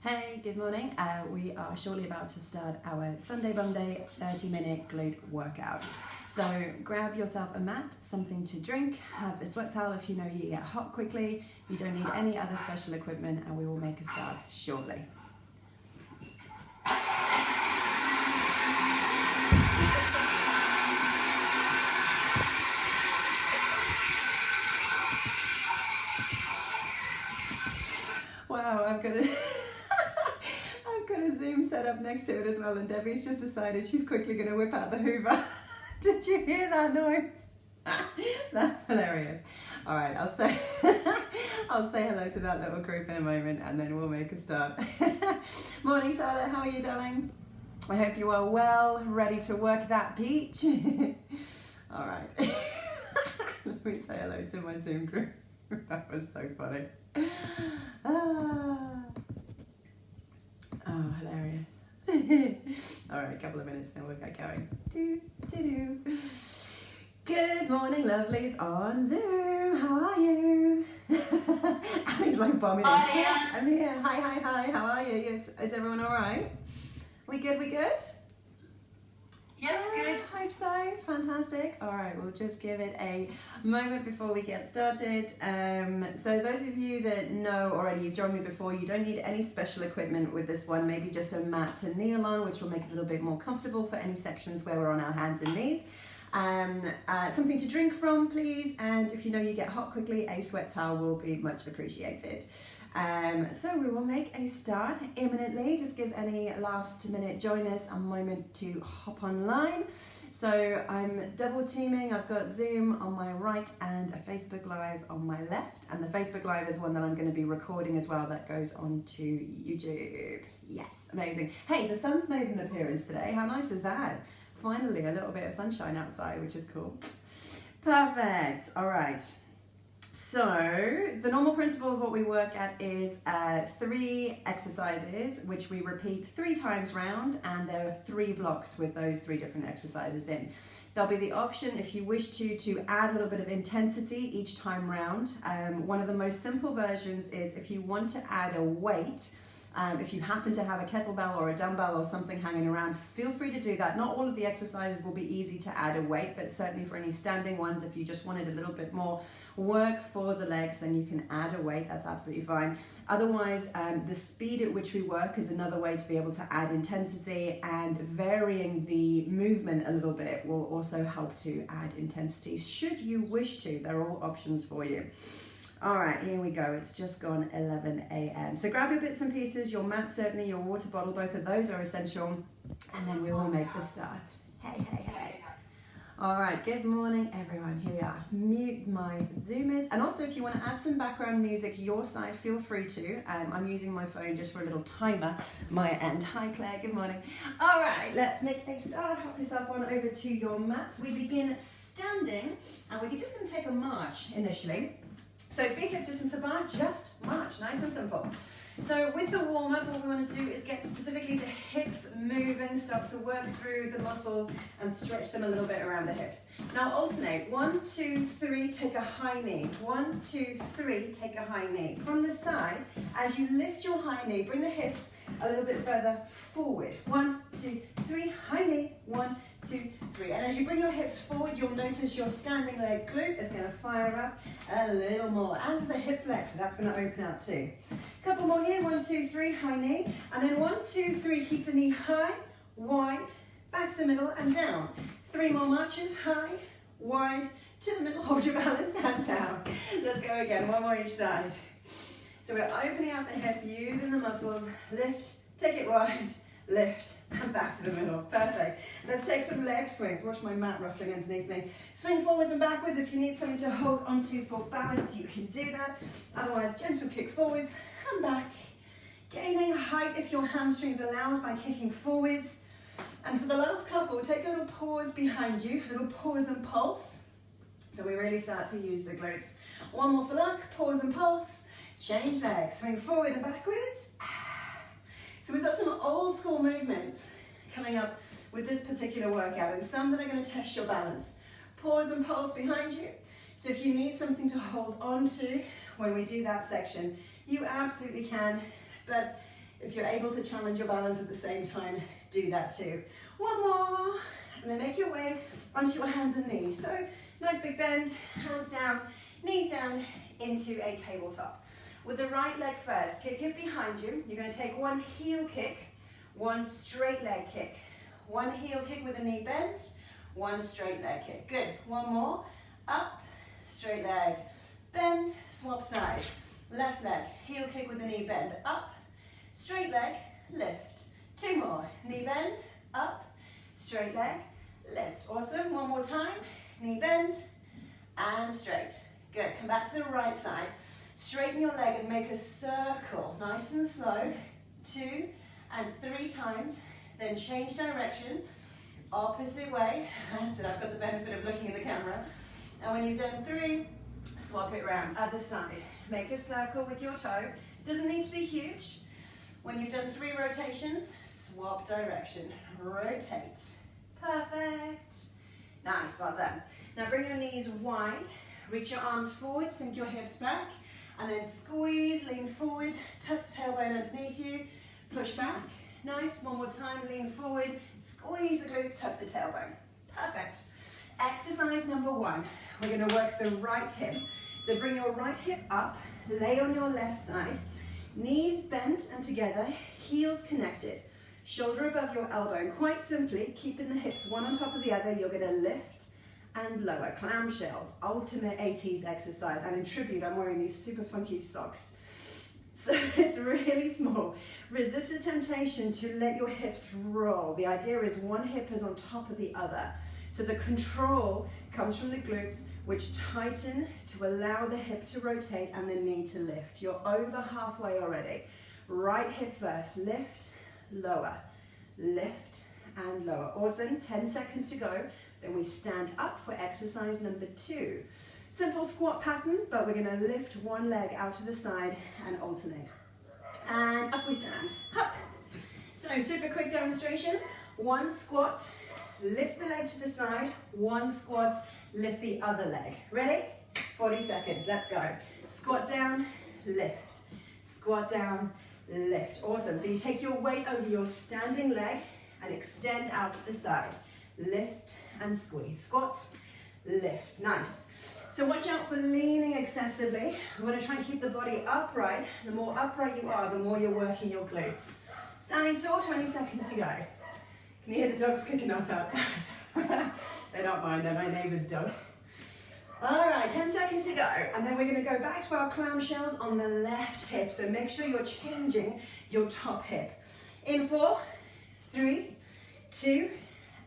Hey, good morning. We are shortly about to start our Sunday Monday 30-minute glute workout. So grab yourself a mat, something to drink, have a sweat towel if you know you get hot quickly. You don't need any other special equipment, and we will make a start shortly. Wow, I've got a Zoom set up next to it as well, and Debbie's just decided she's quickly going to whip out the Hoover. Did you hear that noise? That's hilarious. All right, I'll say hello to that little group in a moment, and then we'll make a start. Morning, Charlotte. How are you, darling? I hope you are well, ready to work that peach. All right. Let me say hello to my Zoom group. That was so funny. Oh, hilarious. All right, a couple of minutes, then we'll get going. Good morning, lovelies on Zoom. How are you? Ali's like bombing. Hi, I'm here. Hi. How are you? Is everyone all right? We good? Yep, good. Hope so. Fantastic. All right, we'll just give it a moment before we get started. So those of you that know already, you've joined me before, you don't need any special equipment with this one, maybe just a mat to kneel on, which will make it a little bit more comfortable for any sections where we're on our hands and knees. Something to drink from, please, and if you know you get hot quickly, a sweat towel will be much appreciated. So we will make a start imminently. Just give any last minute joiners a moment to hop online. So I'm double teaming. I've got Zoom on my right and a Facebook Live on my left. And the Facebook Live is one that I'm going to be recording as well that goes onto YouTube. Yes, amazing. Hey, the sun's made an appearance today. How nice is that? Finally, a little bit of sunshine outside, which is cool. Perfect. All right. So the normal principle of what we work at is 3 exercises, which we repeat 3 times round, and there are 3 blocks with those 3 different exercises in. There'll be the option, if you wish to add a little bit of intensity each time round. One of the most simple versions is if you want to add a weight. If you happen to have a kettlebell or a dumbbell or something hanging around, feel free to do that. Not all of the exercises will be easy to add a weight, but certainly for any standing ones, if you just wanted a little bit more work for the legs, then you can add a weight. That's absolutely fine. Otherwise, the speed at which we work is another way to be able to add intensity, and varying the movement a little bit will also help to add intensity. Should you wish to, there are all options for you. All right, here we go. It's just gone 11 a.m. So grab your bits and pieces, your mat certainly, your water bottle, both of those are essential, and then we will make the start. Hey. All right, good morning, everyone. Here we are. Mute my Zoomers. And also, if you want to add some background music your side, feel free to. I'm using my phone just for a little timer, my end. Hi, Claire, good morning. All right, let's make a start. Hop yourself on over to your mats. We begin standing, and we're just going to take a march initially. So feet hip distance apart, just march, nice and simple. So with the warm-up, what we want to do is get specifically the hips moving, start to work through the muscles and stretch them a little bit around the hips. Now alternate, 1, 2, 3, take a high knee. 1, 2, 3, take a high knee. From the side, as you lift your high knee, bring the hips a little bit further forward. 1, 2, 3, high knee, 1, 2, 3. And as you bring your hips forward, you'll notice your standing leg glute is going to fire up a little more. As the hip flexor, that's going to open up too. Couple more here, 1, 2, 3, high knee. And then 1, 2, 3, keep the knee high, wide, back to the middle and down. 3 more marches, high, wide, to the middle, hold your balance and down. Let's go again, 1 more each side. So we're opening up the hip, using the muscles, lift, take it wide, lift, and back to the middle. Perfect. Let's take some leg swings. Watch my mat ruffling underneath me. Swing forwards and backwards. If you need something to hold onto for balance, you can do that. Otherwise, gentle kick forwards and back. Gaining height if your hamstrings allows by kicking forwards. And for the last couple, take a little pause behind you, a little pause and pulse. So we really start to use the glutes. 1 more for luck, pause and pulse. Change legs, swing forward and backwards. So we've got some old school movements coming up with this particular workout, and some that are going to test your balance. Pause and pulse behind you. So if you need something to hold on to when we do that section, you absolutely can. But If you're able to challenge your balance at the same time, do that too. One more, and then make your way onto your hands and knees. So nice big bend, hands down, knees down into a tabletop. With the right leg first, kick it behind you. You're going to take one heel kick, one straight leg kick. One heel kick with a knee bend, one straight leg kick. Good. One more. Up, straight leg, bend, swap sides. Left leg, heel kick with a knee bend. Up, straight leg, lift. Two more. Knee bend, up, straight leg, lift. Awesome. One more time. Knee bend and straight. Good. Come back to the right side. Straighten your leg and make a circle. Nice and slow. 2 and 3 times. Then change direction, opposite way. That's it, I've got the benefit of looking at the camera. And when you've done 3, swap it around, other side. Make a circle with your toe. Doesn't need to be huge. When you've done 3 rotations, swap direction, rotate. Perfect. Nice, well done. Now bring your knees wide, reach your arms forward, sink your hips back, and then squeeze, lean forward, tuck the tailbone underneath you, push back. Nice, one more time, lean forward, squeeze the glutes, tuck the tailbone. Perfect. Exercise number 1, we're going to work the right hip. So bring your right hip up, lay on your left side, knees bent and together, heels connected, shoulder above your elbow. And quite simply, keeping the hips one on top of the other, you're going to lift and lower. Clamshells, ultimate 80s exercise. And in tribute, I'm wearing these super funky socks. So it's really small. Resist the temptation to let your hips roll. The idea is one hip is on top of the other. So the control comes from the glutes, which tighten to allow the hip to rotate and the knee to lift. You're over halfway already. Right hip first, lift, lower, lift and lower. Awesome, 10 seconds to go. Then we stand up for exercise number 2. Simple squat pattern, but we're going to lift one leg out to the side and alternate. And up we stand. Up. So super quick demonstration. 1 squat, lift the leg to the side. 1 squat, lift the other leg. Ready? 40 seconds. Let's go. Squat down, lift. Squat down, lift. Awesome. So you take your weight over your standing leg and extend out to the side. Lift and squeeze. Squat, lift. Nice. So watch out for leaning excessively. I'm going to try and keep the body upright. The more upright you are, the more you're working your glutes. Standing tall, 20 seconds to go. Can you hear the dogs kicking off outside? They're not mine, they're my neighbour's dog. All right, 10 seconds to go. And then we're going to go back to our clamshells on the left hip. So make sure you're changing your top hip. In 4, 3, 2,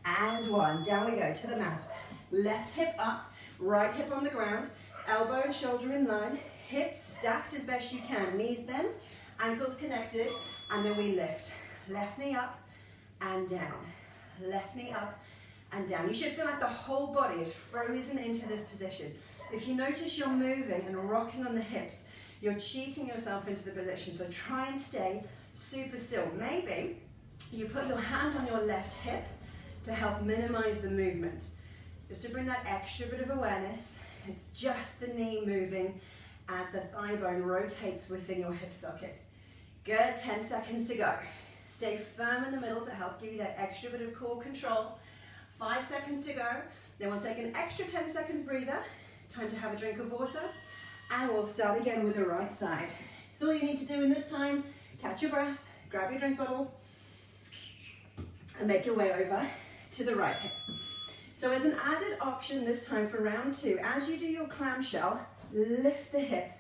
and 1. Down we go to the mat. Left hip up. Right hip on the ground, elbow and shoulder in line, hips stacked as best you can, knees bent, ankles connected, and then we lift. Left knee up and down, left knee up and down. You should feel like the whole body is frozen into this position. If you notice you're moving and rocking on the hips, you're cheating yourself into the position, so try and stay super still. Maybe you put your hand on your left hip to help minimize the movement. Just to bring that extra bit of awareness, it's just the knee moving as the thigh bone rotates within your hip socket. Good, 10 seconds to go. Stay firm in the middle to help give you that extra bit of core control. 5 seconds to go. Then we'll take an extra 10 seconds breather. Time to have a drink of water. And we'll start again with the right side. So all you need to do in this time, catch your breath, grab your drink bottle, and make your way over to the right hip. So as an added option this time for round 2, as you do your clamshell, lift the hip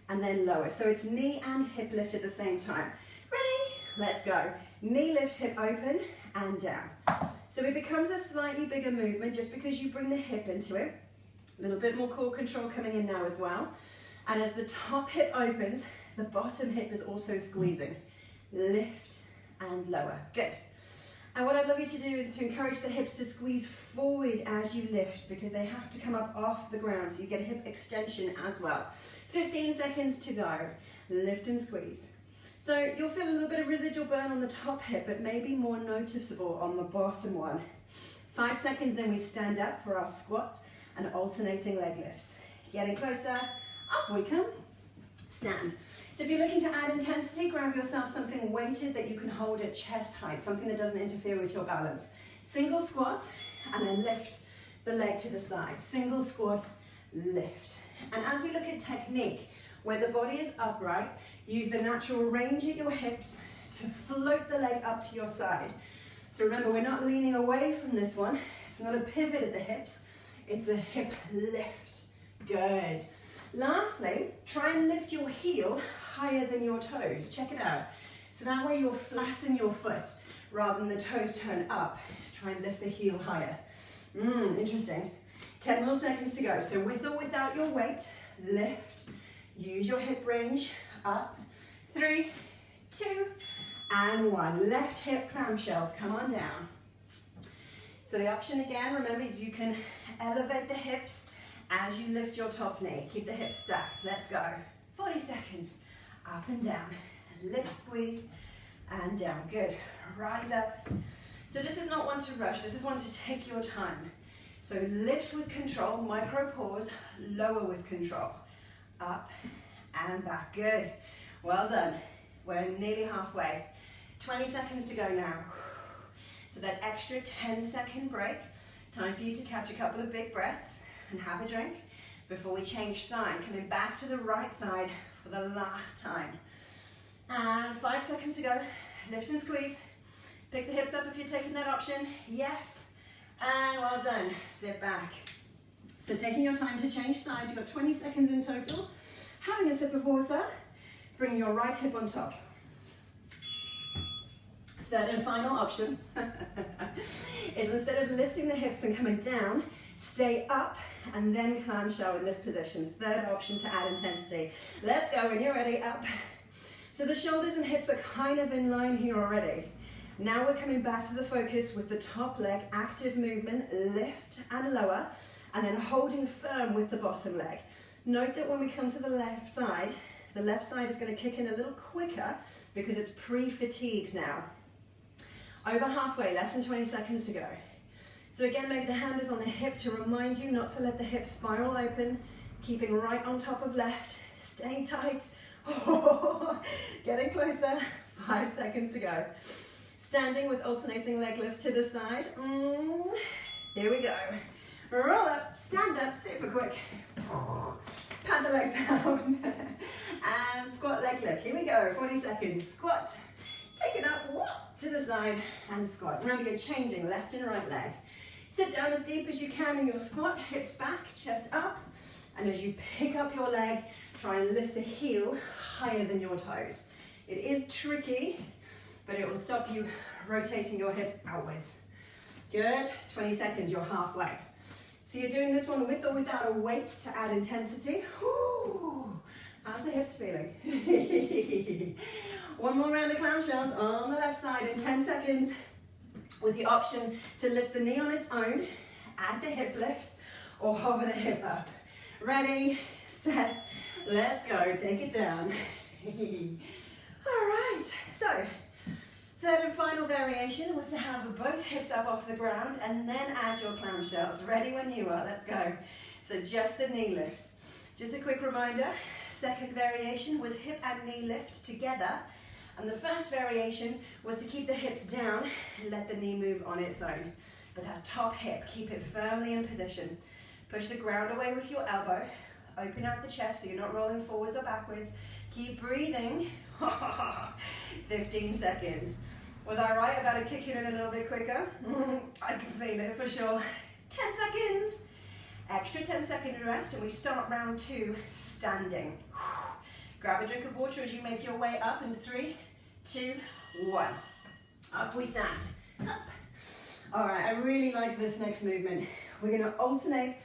and then lower. So it's knee and hip lift at the same time. Ready? Let's go. Knee lift, hip open and down. So it becomes a slightly bigger movement just because you bring the hip into it. A little bit more core control coming in now as well. And as the top hip opens, the bottom hip is also squeezing. Lift and lower. Good. And what I'd love you to do is to encourage the hips to squeeze forward as you lift because they have to come up off the ground so you get hip extension as well. 15 seconds to go. Lift and squeeze. So you'll feel a little bit of residual burn on the top hip, but maybe more noticeable on the bottom one. 5 seconds, then we stand up for our squat and alternating leg lifts. Getting closer, up we come, stand. So if you're looking to add intensity, grab yourself something weighted that you can hold at chest height, something that doesn't interfere with your balance. Single squat, and then lift the leg to the side. Single squat, lift. And as we look at technique, where the body is upright, use the natural range at your hips to float the leg up to your side. So remember, we're not leaning away from this one. It's not a pivot at the hips, it's a hip lift. Good. Lastly, try and lift your heel higher than your toes. Check it out. So that way you'll flatten your foot rather than the toes turn up. Try and lift the heel higher. Interesting. 10 more seconds to go. So with or without your weight, lift. Use your hip range. Up. 3, 2, and 1. Left hip clamshells. Come on down. So the option again, remember, is you can elevate the hips as you lift your top knee. Keep the hips stacked. Let's go. 40 seconds. Up and down. Lift, squeeze, and down. Good. Rise up. So this is not one to rush. This is one to take your time. So lift with control, micro pause, lower with control. Up and back. Good. Well done. We're nearly halfway. 20 seconds to go now. So that extra 10-second break. Time for you to catch a couple of big breaths and have a drink before we change side. Coming back to the right side for the last time. And 5 seconds to go. Lift and squeeze. Pick the hips up if you're taking that option. Yes. And well done. Sit back. So taking your time to change sides. You've got 20 seconds in total. Having a sip of water. Bring your right hip on top. Third and final option is instead of lifting the hips and coming down, stay up and then clamshell in this position. Third option to add intensity. Let's go when you're ready. Up. So the shoulders and hips are kind of in line here already. Now we're coming back to the focus with the top leg, active movement, lift and lower, and then holding firm with the bottom leg. Note that when we come to the left side is going to kick in a little quicker because it's pre-fatigued now. Over halfway, less than 20 seconds to go. So again, maybe the hand is on the hip to remind you not to let the hip spiral open, keeping right on top of left, staying tight. Getting closer, 5 seconds to go. Standing with alternating leg lifts to the side. Here we go. Roll up, stand up, super quick. Pat the legs out. And squat leg lift. Here we go, 40 seconds. Squat, take it up, to the side, and squat. Remember, you're changing left and right leg. Sit down as deep as you can in your squat, hips back, chest up. And as you pick up your leg, try and lift the heel higher than your toes. It is tricky, but it will stop you rotating your hip outwards. Good, 20 seconds, you're halfway. So you're doing this one with or without a weight to add intensity. Woo. How's the hips feeling? One more round of clamshells on the left side in 10 seconds with the option to lift the knee on its own, add the hip lifts, or hover the hip up. Ready, set, let's go, take it down. All right, so third and final variation was to have both hips up off the ground and then add your clamshells. Ready when you are, let's go. So just the knee lifts. Just a quick reminder, second variation was hip and knee lift together, and the first variation was to keep the hips down and let the knee move on its own. But that top hip, keep it firmly in position. Push the ground away with your elbow. Open out the chest so you're not rolling forwards or backwards. Keep breathing. 15 seconds. Was I right about it kicking in a little bit quicker? I can feel it for sure. 10 seconds. Extra 10-second rest, and we start round 2 standing. Grab a drink of water as you make your way up in 3, 2, 1. Up we stand. Up. All right, I really like this next movement. We're going to alternate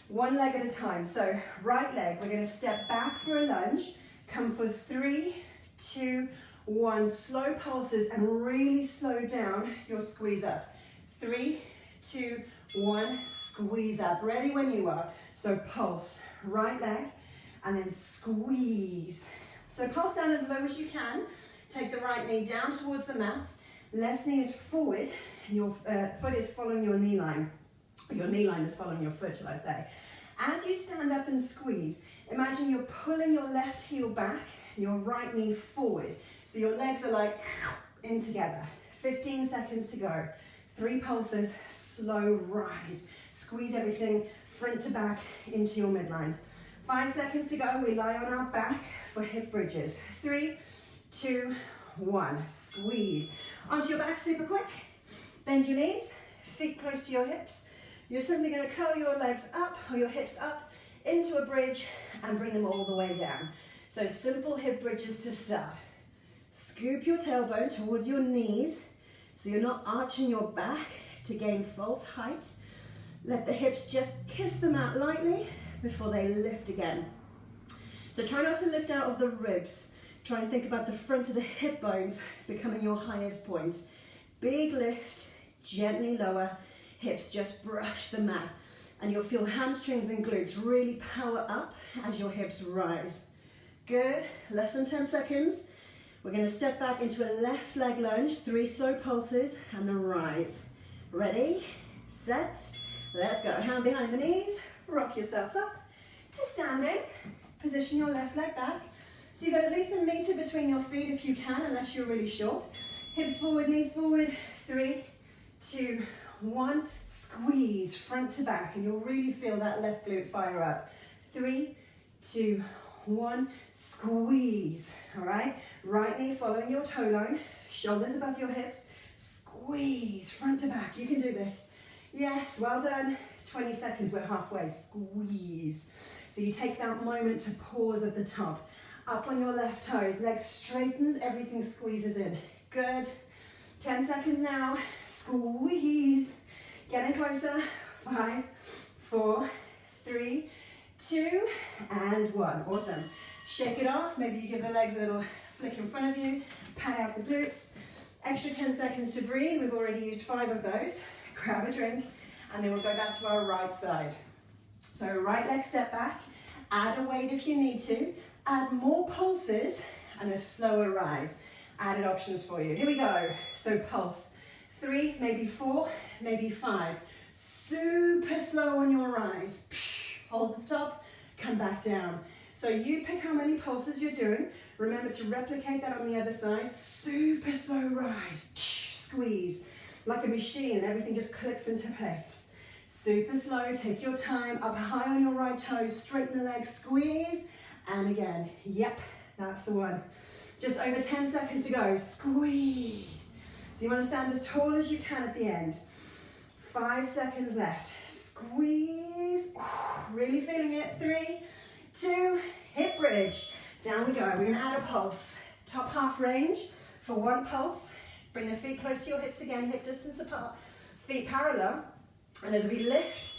one leg at a time. So right leg, we're going to step back for a lunge. Come for 3, 2, 1. Slow pulses and really slow down your squeeze up. 3, 2, 1. Squeeze up. Ready when you are. So pulse, right leg, and then squeeze. So pulse down as low as you can. Take the right knee down towards the mat. Left knee is forward, and your foot is following your knee line. Your knee line is following your foot, shall I say. As you stand up and squeeze, imagine you're pulling your left heel back your right knee forward. So your legs are like in together. 15 seconds to go. 3 pulses, slow rise. Squeeze everything front to back into your midline. 5 seconds to go. We lie on our back for hip bridges. 3, 2, 1. Squeeze. Onto your back super quick. Bend your knees, feet close to your hips. You're simply going to curl your legs up or your hips up into a bridge and bring them all the way down. So simple hip bridges to start. Scoop your tailbone towards your knees so you're not arching your back to gain false height. Let the hips just kiss the mat lightly before they lift again. So try not to lift out of the ribs. Try and think about the front of the hip bones becoming your highest point. Big lift, gently lower, hips just brush the mat. And you'll feel hamstrings and glutes really power up as your hips rise. Good, less than 10 seconds. We're going to step back into a left leg lunge, 3 slow pulses, and then rise. Ready, set, let's go. Hand behind the knees, rock yourself up to standing. Position your left leg back. So you've got at least a meter between your feet if you can, unless you're really short. Hips forward, knees forward. 3, 2, 1. Squeeze front to back, and you'll really feel that left glute fire up. 3, 2, 1. Squeeze. All right. Right knee following your toe line. Shoulders above your hips. Squeeze front to back. You can do this. Yes. Well done. 20 seconds. We're halfway. Squeeze. So you take that moment to pause at the top. Up on your left toes. Leg straightens. Everything squeezes in. Good. 10 seconds now. Squeeze. Getting closer. 5, 4, 3, 2, and 1. Awesome. Shake it off. Maybe you give the legs a little flick in front of you. Pat out the glutes. Extra 10 seconds to breathe. We've already used 5 of those. Grab a drink. And then we'll go back to our right side. So right leg step back. Add a weight if you need to. Add more pulses and a slower rise. Added options for you. Here we go. So pulse. 3, maybe 4, maybe 5. Super slow on your rise. Hold the top, come back down. So you pick how many pulses you're doing. Remember to replicate that on the other side. Super slow rise. Squeeze. Like a machine, everything just clicks into place. Super slow, take your time. Up high on your right toes, straighten the legs, squeeze. And again, yep, that's the one. Just over 10 seconds to go, squeeze. So you want to stand as tall as you can at the end. 5 seconds left, squeeze. Really feeling it, 3, 2, hip bridge. Down we go, we're going to add a pulse. Top half range for 1 pulse. Bring the feet close to your hips again, hip distance apart. Feet parallel. And as we lift,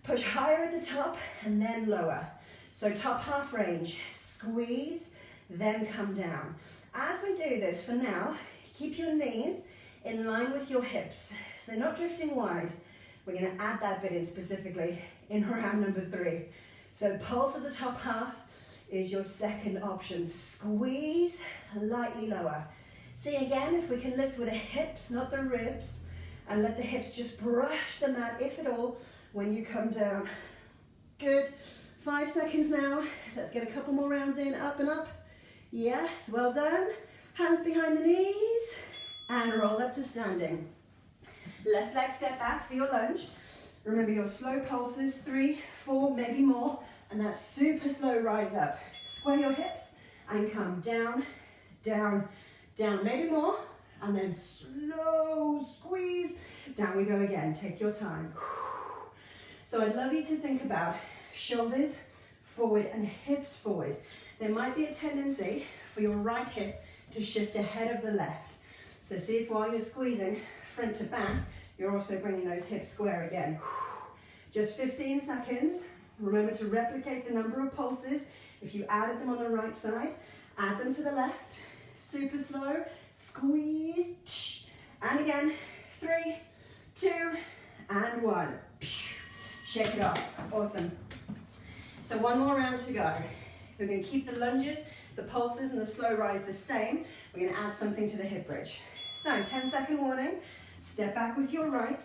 push higher at the top and then lower. So top half range, squeeze, then come down. As we do this, for now, keep your knees in line with your hips. So they're not drifting wide. We're going to add that bit in specifically in round number 3. So pulse at the top half is your second option. Squeeze, lightly lower. See again, if we can lift with the hips, not the ribs, and let the hips just brush the mat, if at all, when you come down. Good. 5 seconds now. Let's get a couple more rounds in, up and up. Yes, well done. Hands behind the knees, and roll up to standing. Left leg step back for your lunge. Remember your slow pulses, 3, 4, maybe more, and that super slow rise up. Square your hips and come down, down, down, maybe more, and then slow squeeze. Down we go again, take your time. So I'd love you to think about shoulders forward and hips forward. There might be a tendency for your right hip to shift ahead of the left. So see if while you're squeezing front to back, you're also bringing those hips square again. Just 15 seconds. Remember to replicate the number of pulses. If you added them on the right side, add them to the left. Super slow, squeeze, and again, 3, 2, and 1. Shake it off, awesome. So one more round to go. We're going to keep the lunges, the pulses, and the slow rise the same. We're going to add something to the hip bridge. So 10-second warning, step back with your right,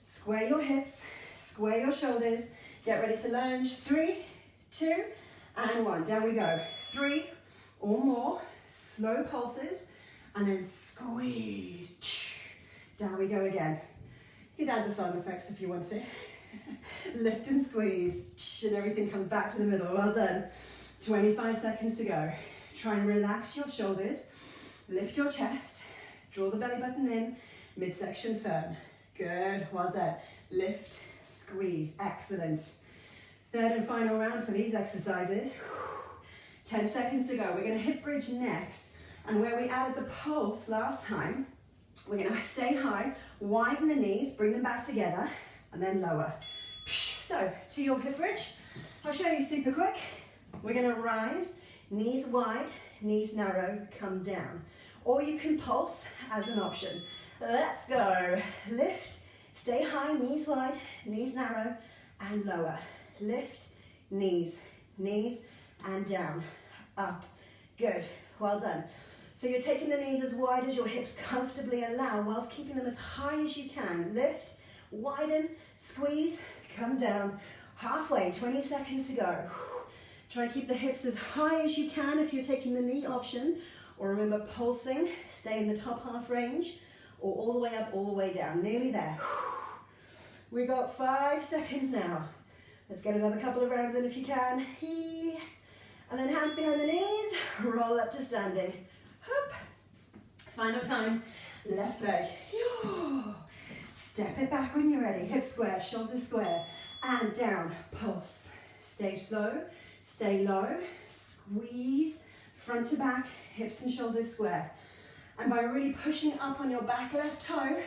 square your hips, square your shoulders, get ready to lunge, 3, 2, and 1. Down we go, 3, or more. Slow pulses, and then squeeze. Down we go again. You can add the sound effects if you want to. Lift and squeeze, and everything comes back to the middle. Well done. 25 seconds to go. Try and relax your shoulders, lift your chest, draw the belly button in, midsection firm. Good, well done. Lift, squeeze, excellent. Third and final round for these exercises. 10 seconds to go. We're going to hip bridge next, and where we added the pulse last time, we're going to stay high, widen the knees, bring them back together, and then lower. So, to your hip bridge, I'll show you super quick. We're going to rise, knees wide, knees narrow, come down. Or you can pulse as an option. Let's go. Lift, stay high, knees wide, knees narrow, and lower. Lift, knees, knees, and down, up. Good, well done. So you're taking the knees as wide as your hips comfortably allow, whilst keeping them as high as you can. Lift, widen, squeeze, come down. Halfway, 20 seconds to go. Try and keep the hips as high as you can if you're taking the knee option, or remember pulsing, stay in the top half range, or all the way up, all the way down. Nearly there. We got 5 seconds now. Let's get another couple of rounds in if you can. And then hands behind the knees, roll up to standing. Up. Final time, left leg. Step it back when you're ready. Hip square, shoulders square, and down. Pulse. Stay slow, stay low, squeeze, front to back, hips and shoulders square. And by really pushing up on your back left toe,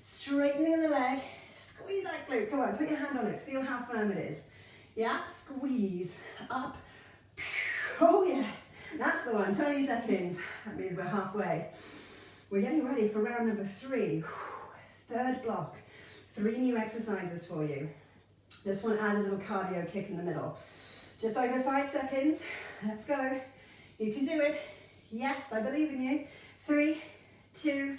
straightening the leg, squeeze that glute. Come on, put your hand on it. Feel how firm it is. Yeah, squeeze, up. Oh yes, that's the one. 20 seconds. That means we're halfway. We're getting ready for round number 3. Third block. 3 new exercises for you. This one adds a little cardio kick in the middle. Just over 5 seconds. Let's go. You can do it. Yes, I believe in you. 3, 2, 1.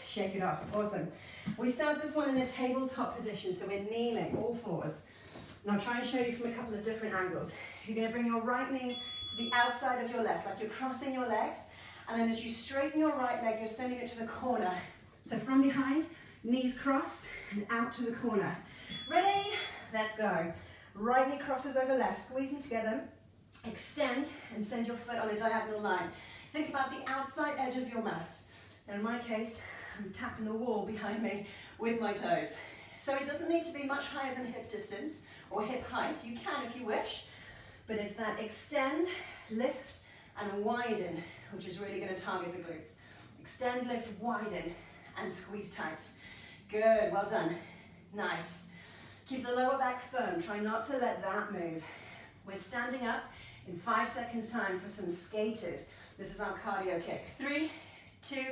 Shake it off. Awesome. We start this one in a tabletop position, so we're kneeling, all fours. And I'll try and show you from a couple of different angles. You're going to bring your right knee to the outside of your left, like you're crossing your legs. And then as you straighten your right leg, you're sending it to the corner. So from behind, knees cross and out to the corner. Ready? Let's go. Right knee crosses over left, squeeze them together, extend and send your foot on a diagonal line. Think about the outside edge of your mat. And in my case, I'm tapping the wall behind me with my toes. So it doesn't need to be much higher than hip distance or hip height. You can if you wish, but it's that extend, lift and widen, which is really going to target the glutes. Extend, lift, widen and squeeze tight. Good, well done. Nice. Keep the lower back firm. Try not to let that move. We're standing up in 5 seconds time for some skaters. This is our cardio kick. 3, 2,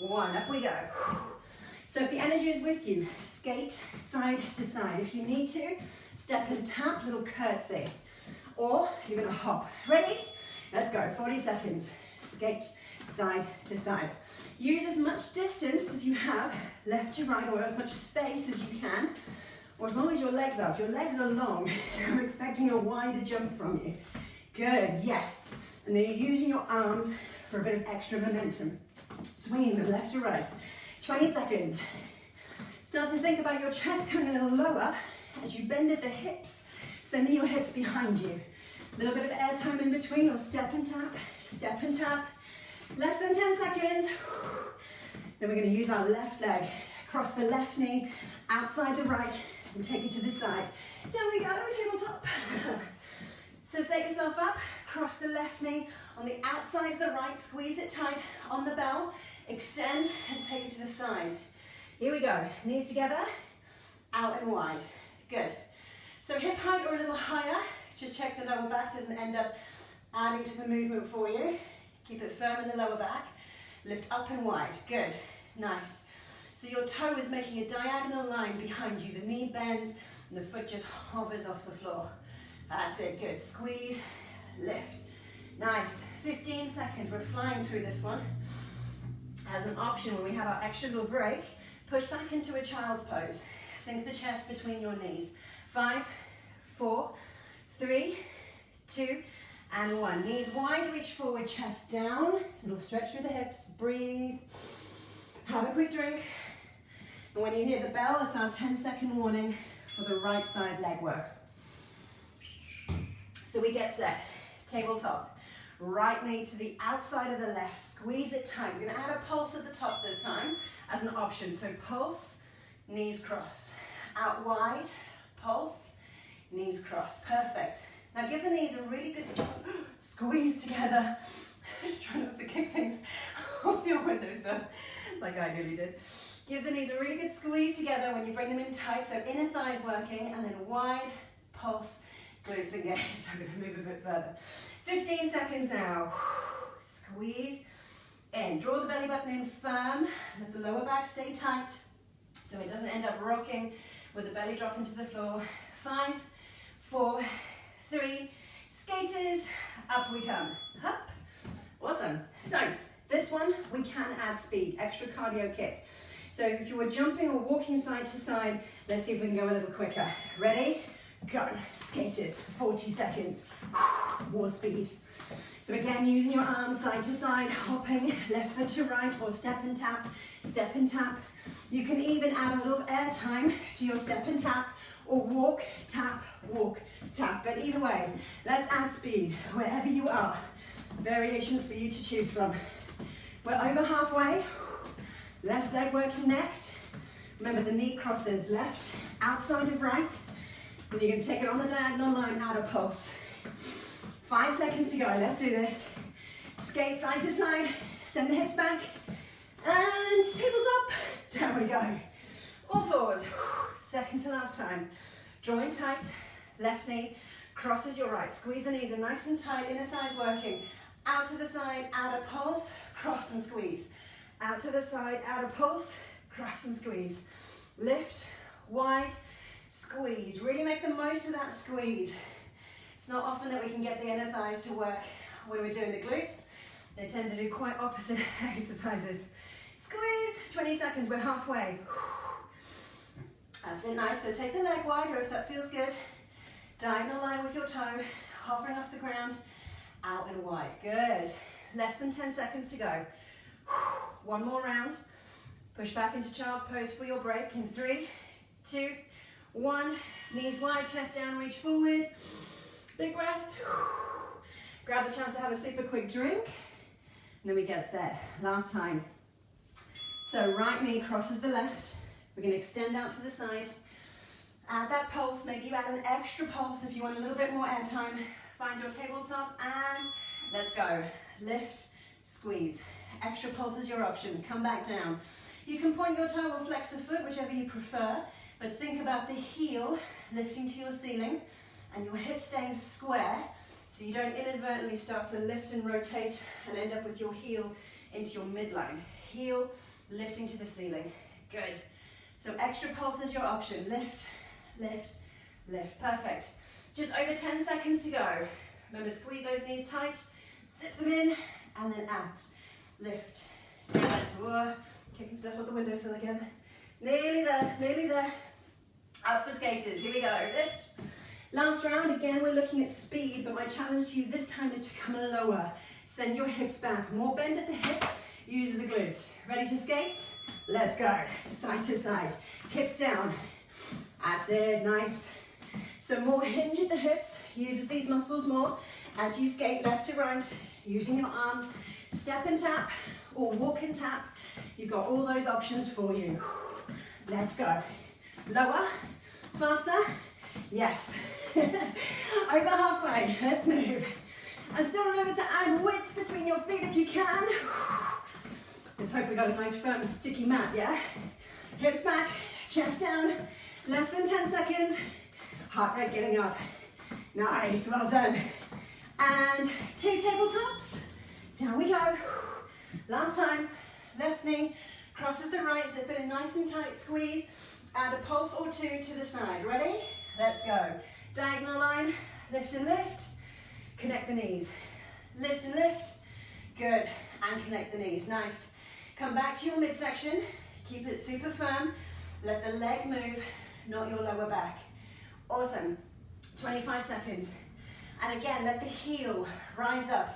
1. Up we go. So if the energy is with you, skate side to side. If you need to, step and tap, little curtsy. Or you're going to hop. Ready? Let's go. 40 seconds. Skate side to side. Use as much distance as you have, left to right, or as much space as you can, or as long as your legs are. If your legs are long, I'm expecting a wider jump from you. Good, yes. And then you're using your arms for a bit of extra momentum. Swinging them left to right. 20 seconds. Start to think about your chest coming a little lower as you bend at the hips, sending your hips behind you. A little bit of air time in between, or step and tap, step and tap. Less than 10 seconds. Then we're going to use our left leg. Cross the left knee outside the right and take it to the side. Down we go, tabletop. So set yourself up, cross the left knee on the outside of the right, squeeze it tight on the bell, extend and take it to the side. Here we go, knees together, out and wide. Good. So hip height or a little higher, just check the lower back doesn't end up adding to the movement for you. Keep it firm in the lower back. Lift up and wide. Good. Nice. So your toe is making a diagonal line behind you. The knee bends and the foot just hovers off the floor. That's it. Good. Squeeze. Lift. Nice. 15 seconds. We're flying through this one. As an option, when we have our extra little break, push back into a child's pose. Sink the chest between your knees. 5, 4, 3, 2, And 1. Knees wide, reach forward, chest down. Little stretch through the hips. Breathe. Have a quick drink. And when you hear the bell, it's our 10-second warning for the right side leg work. So we get set. Tabletop. Right knee to the outside of the left. Squeeze it tight. We're going to add a pulse at the top this time as an option. So pulse, knees cross. Out wide, pulse, knees cross. Perfect. Now give the knees a really good squeeze together. Try not to kick things off your windowsill like I nearly did. Give the knees a really good squeeze together when you bring them in tight. So inner thighs working and then wide, pulse, glutes engaged. I'm going to move a bit further. 15 seconds now. Squeeze in. Draw the belly button in firm. Let the lower back stay tight so it doesn't end up rocking with the belly dropping to the floor. 5, 4, 3, skaters, up we come. Up. Awesome. So this one we can add speed, extra cardio kick. So if you were jumping or walking side to side, let's see if we can go a little quicker. Ready? Go. Skaters. 40 seconds. More speed. So again, using your arms side to side, hopping left foot to right, or step and tap, step and tap. You can even add a little air time to your step and tap, or walk, tap, but either way, let's add speed wherever you are. Variations for you to choose from. We're over halfway. Left leg working next. Remember the knee crosses left, outside of right. And you're going to take it on the diagonal line, add a pulse. 5 seconds to go, let's do this. Skate side to side, send the hips back, and tabletop, down we go. All fours, second to last time. Drawing tight, left knee, crosses your right. Squeeze the knees in nice and tight, inner thighs working. Out to the side, add a pulse, cross and squeeze. Out to the side, add a pulse, cross and squeeze. Lift, wide, squeeze. Really make the most of that squeeze. It's not often that we can get the inner thighs to work when we're doing the glutes. They tend to do quite opposite exercises. Squeeze, 20 seconds, we're halfway. That's it, nice. So take the leg wider if that feels good. Diagonal line with your toe, hovering off the ground, out and wide. Good. Less than 10 seconds to go. One more round. Push back into child's pose for your break in 3, 2, 1. Knees wide, chest down, reach forward. Big breath. Grab the chance to have a super quick drink. And then we get set. Last time. So right knee crosses the left. We're going to extend out to the side. Add that pulse. Maybe you add an extra pulse if you want a little bit more air time. Find your tabletop and let's go. Lift, squeeze. Extra pulse is your option. Come back down. You can point your toe or flex the foot, whichever you prefer, but think about the heel lifting to your ceiling and your hips staying square so you don't inadvertently start to lift and rotate and end up with your heel into your midline. Heel lifting to the ceiling. Good. So extra pulse is your option. Lift, lift, lift. Perfect. Just over 10 seconds to go. Remember, squeeze those knees tight, zip them in, and then out. Lift. Good. Kicking stuff out the windowsill again. Nearly there, nearly there. Out for skaters. Here we go. Lift. Last round, again, we're looking at speed, but my challenge to you this time is to come lower. Send your hips back. More bend at the hips. Use the glutes. Ready to skate? Let's go. Side to side. Hips down. That's it. Nice. So more hinge at the hips. Use these muscles more as you skate left to right, using your arms. Step and tap or walk and tap. You've got all those options for you. Let's go. Lower. Faster. Yes. Over halfway. Let's move. And still remember to add width between your feet if you can. Let's hope we got a nice firm sticky mat, yeah? Hips back, chest down. Less than 10 seconds. Heart rate getting up. Nice, well done. And 2 tabletops. Down we go. Last time. Left knee crosses the right, zip it in nice and tight, squeeze. Add a pulse or 2 to the side. Ready? Let's go. Diagonal line, lift and lift. Connect the knees. Lift and lift. Good. And connect the knees. Nice. Come back to your midsection. Keep it super firm. Let the leg move, not your lower back. Awesome. 25 seconds. And again, let the heel rise up,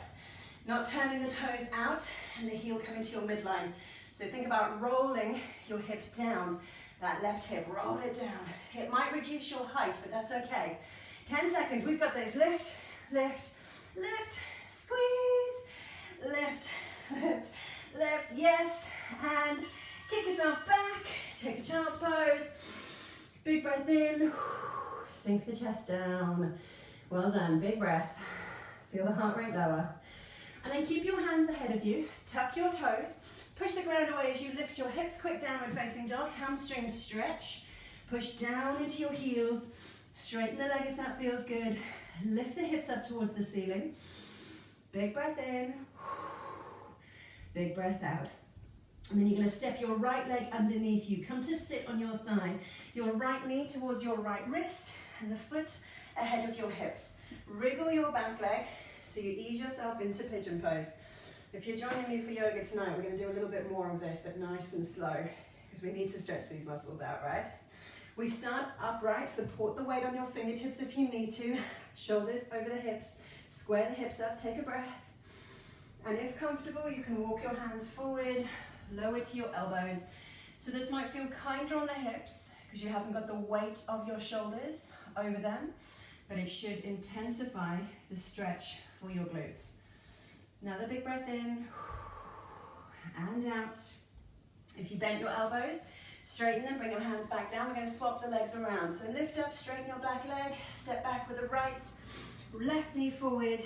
not turning the toes out and the heel coming to your midline. So think about rolling your hip down, that left hip, roll it down. It might reduce your height, but that's okay. 10 seconds, we've got this. Lift, lift, lift, squeeze, lift, lift, lift, yes, and kick yourself back, take a child's pose, big breath in, sink the chest down, well done, big breath, feel the heart rate lower, and then keep your hands ahead of you, tuck your toes, push the ground away as you lift your hips, quick downward facing dog, hamstrings stretch, push down into your heels, straighten the leg if that feels good, lift the hips up towards the ceiling, big breath in, big breath out. And then you're going to step your right leg underneath you. Come to sit on your thigh. Your right knee towards your right wrist and the foot ahead of your hips. Wriggle your back leg so you ease yourself into pigeon pose. If you're joining me for yoga tonight, we're going to do a little bit more of this, but nice and slow, because we need to stretch these muscles out, right? We start upright, support the weight on your fingertips if you need to. Shoulders over the hips, square the hips up, take a breath. And if comfortable, you can walk your hands forward, lower to your elbows. So this might feel kinder on the hips because you haven't got the weight of your shoulders over them, but it should intensify the stretch for your glutes. Another big breath in and out. If you bent your elbows, straighten them, bring your hands back down. We're going to swap the legs around. So lift up, straighten your back leg, step back with the right, left knee forward,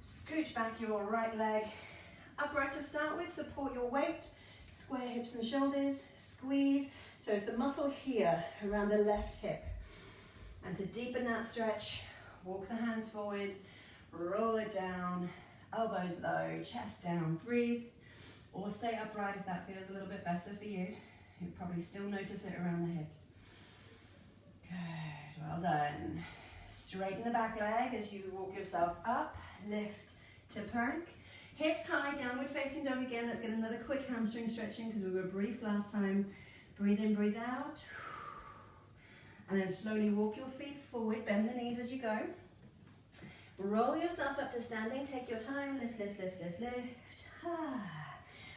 scooch back your right leg, upright to start with, support your weight, square hips and shoulders, squeeze. So it's the muscle here around the left hip. And to deepen that stretch, walk the hands forward, roll it down, elbows low, chest down, breathe, or stay upright if that feels a little bit better for you. You'll probably still notice it around the hips. Good, well done. Straighten the back leg as you walk yourself up, lift to plank. Hips high, downward facing dog again. Let's get another quick hamstring stretching because we were brief last time. Breathe in, breathe out. And then slowly walk your feet forward, bend the knees as you go. Roll yourself up to standing, take your time, lift, lift, lift, lift, lift.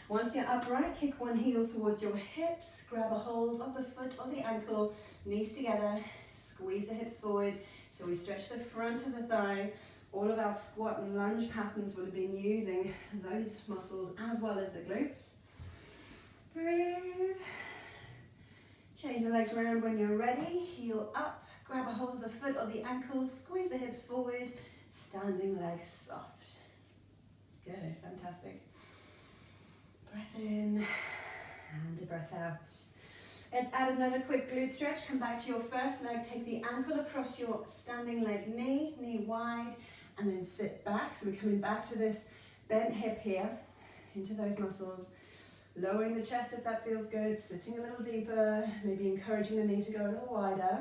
Once you're upright, kick one heel towards your hips, grab a hold of the foot or the ankle, knees together, squeeze the hips forward. So we stretch the front of the thigh. All of our squat and lunge patterns would have been using those muscles as well as the glutes. Breathe. Change the legs around when you're ready. Heel up, grab a hold of the foot or the ankle, squeeze the hips forward, standing legs soft. Good, fantastic. Breath in and a breath out. Let's add another quick glute stretch. Come back to your first leg, take the ankle across your standing leg, knee wide, and then sit back. So we're coming back to this bent hip here, into those muscles. Lowering the chest if that feels good, sitting a little deeper, maybe encouraging the knee to go a little wider.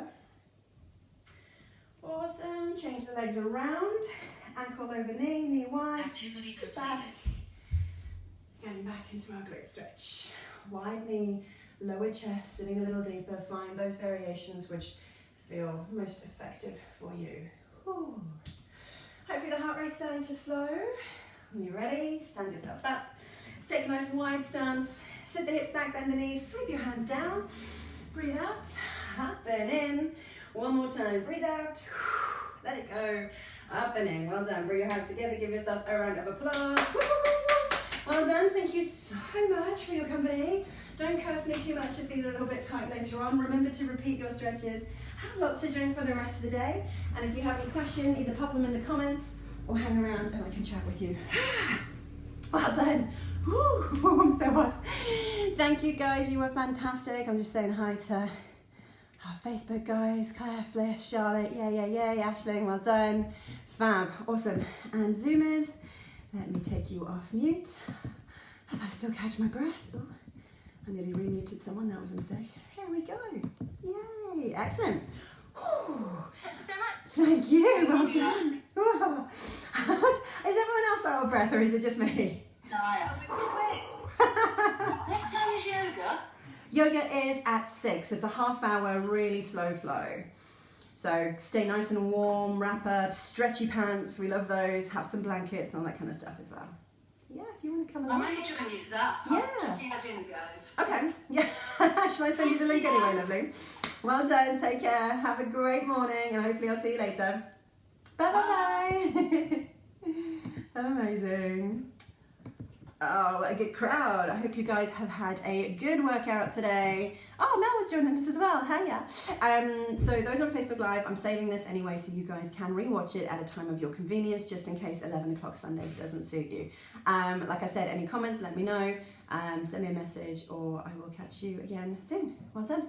Awesome, change the legs around, ankle over knee wide, Activity sit completed. back. Getting back into our glute stretch. Wide knee, lower chest, sitting a little deeper. Find those variations which feel most effective for you. Whew. Hopefully the heart rate's starting to slow. When you're ready, stand yourself up. Let's take a nice wide stance. Sit the hips back, bend the knees, sweep your hands down. Breathe out, up and in. One more time, breathe out. Let it go, up and in. Well done, bring your hands together, give yourself a round of applause. Well done, thank you so much for your company. Don't curse me too much if these are a little bit tight later on. Remember to repeat your stretches. Have lots to drink for the rest of the day. And if you have any question, either pop them in the comments or hang around and I can chat with you. Well done. Woo, I'm so hot. Thank you guys, you were fantastic. I'm just saying hi to our Facebook guys, Claire, Fliss, Charlotte, yay, Aisling, well done. Fab, awesome. And Zoomers, let me take you off mute as I still catch my breath. Ooh, I nearly remuted someone, that was a mistake. Here we go, yay, excellent. Whew. Thank you so much. Thank you, well done. Is everyone else out of breath or is it just me? No, what time is yoga? Yoga is at 6. It's a half hour, really slow flow. So stay nice and warm, wrap up, stretchy pants, we love those, have some blankets and all that kind of stuff as well. Yeah, if you want to come along. I may join you for that. Yeah. To see how dinner goes. Okay, yeah. Shall I send you the link anyway, lovely? Well done, take care, have a great morning, and hopefully I'll see you later. Bye-bye-bye. Amazing. Oh, what a good crowd. I hope you guys have had a good workout today. Oh, Mel was joining us as well. Hiya. So those on Facebook Live, I'm saving this anyway so you guys can rewatch it at a time of your convenience, just in case 11 o'clock Sundays doesn't suit you. Like I said, any comments, let me know. Send me a message or I will catch you again soon. Well done.